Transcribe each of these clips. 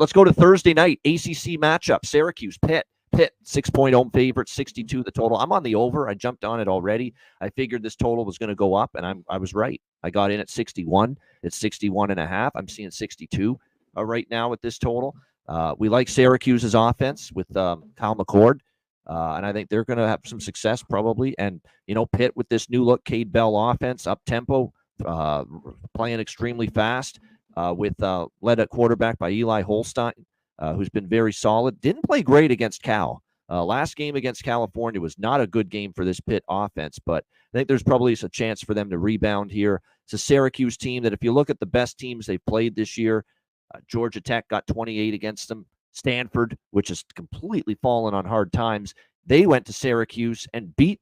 let's go to Thursday night, ACC matchup, Syracuse, Pitt. Pitt, 6-point home favorite, 62 the total. I'm on the over. I jumped on it already. I figured this total was going to go up, and I was right. I got in at 61. It's 61.5. I'm seeing 62 right now with this total. We like Syracuse's offense with Kyle McCord, and I think they're going to have some success probably. And, Pitt with this new look, Cade Bell offense, up-tempo, playing extremely fast with led at quarterback by Eli Holstein. Who's been very solid. Didn't play great against Cal. Last game against California was not a good game for this Pitt offense, but I think there's probably a chance for them to rebound here. It's a Syracuse team that if you look at the best teams they've played this year, Georgia Tech got 28 against them. Stanford, which has completely fallen on hard times, they went to Syracuse and beat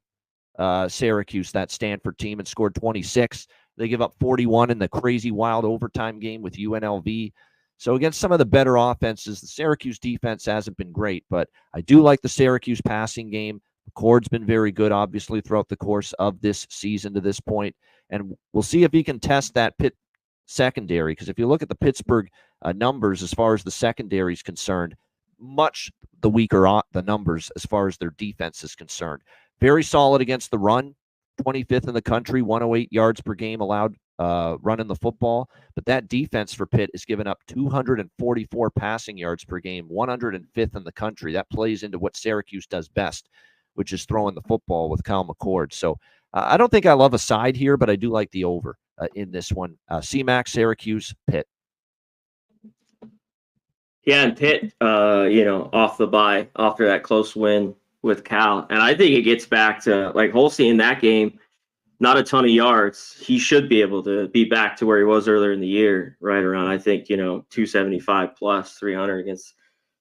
Syracuse, that Stanford team, and scored 26. They give up 41 in the crazy wild overtime game with UNLV. So against some of the better offenses, the Syracuse defense hasn't been great, but I do like the Syracuse passing game. McCord's been very good, obviously, throughout the course of this season to this point, and we'll see if he can test that Pitt secondary, because if you look at the Pittsburgh numbers as far as the secondary is concerned, much the weaker the numbers as far as their defense is concerned. Very solid against the run, 25th in the country, 108 yards per game allowed running the football, but that defense for Pitt is giving up 244 passing yards per game, 105th in the country. That plays into what Syracuse does best, which is throwing the football with Kyle McCord. So I don't think I love a side here, but I do like the over in this one. C-Max, Syracuse, Pitt. Yeah, and Pitt, off the bye after that close win with Cal, and I think it gets back to like Holstein in that game. Not a ton of yards. He should be able to be back to where he was earlier in the year, right around, I think, 275 plus 300 against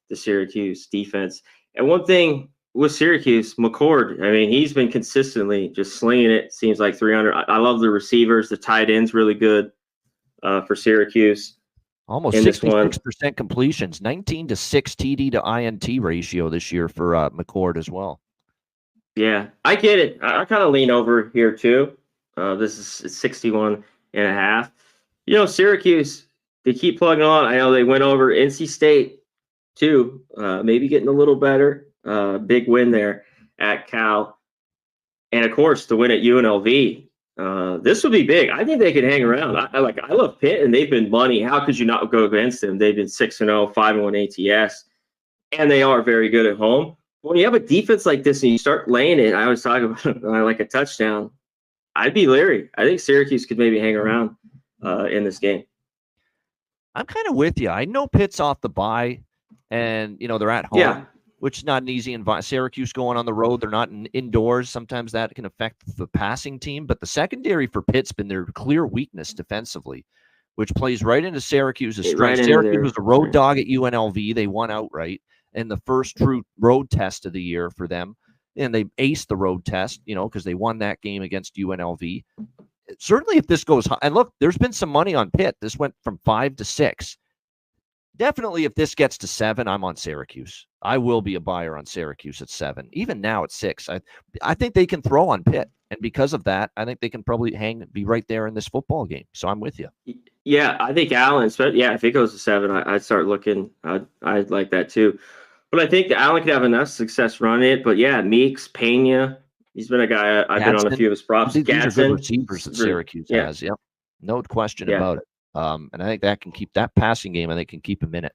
the Syracuse defense. And one thing with Syracuse, McCord, I mean, he's been consistently just slinging it. Seems like 300. I love the receivers. The tight end's really good for Syracuse. Almost 66% completions, 19 to 6 TD to INT ratio this year for McCord as well. Yeah, I get it. I kind of lean over here too. This is 61.5. Syracuse, they keep plugging on. I know they went over NC State too, maybe getting a little better. Big win there at Cal. And of course, the win at UNLV. This would be big. I think they could hang around. I love Pitt, and they've been money. How could you not go against them? They've been 6-0, 5-1 ATS, and they are very good at home. When you have a defense like this and you start laying it, I always talk about like a touchdown. I'd be leery. I think Syracuse could maybe hang around in this game. I'm kind of with you. I know Pitt's off the bye, and they're at home, which is not an easy environment. Syracuse going on the road, they're not indoors. Sometimes that can affect the passing team, but the secondary for Pitt's been their clear weakness defensively, which plays right into Syracuse's strength. Syracuse was a road dog at UNLV. They won outright. And the first true road test of the year for them. And they aced the road test, because they won that game against UNLV. Certainly if this goes high, and look, there's been some money on Pitt. This went from 5 to 6. Definitely if this gets to 7, I'm on Syracuse. I will be a buyer on Syracuse at 7. Even now at 6, I think they can throw on Pitt. And because of that, I think they can probably be right there in this football game. So I'm with you. Yeah, I think Allen, if it goes to 7, I'd start looking. I'd like that too. But I think Allen could have enough success running it. But yeah, Meeks, Pena, he's been a guy I've been on a few of his props. These are good receivers that Syracuse has. Yep, no question about it. And I think that can keep that passing game. I think can keep him in it.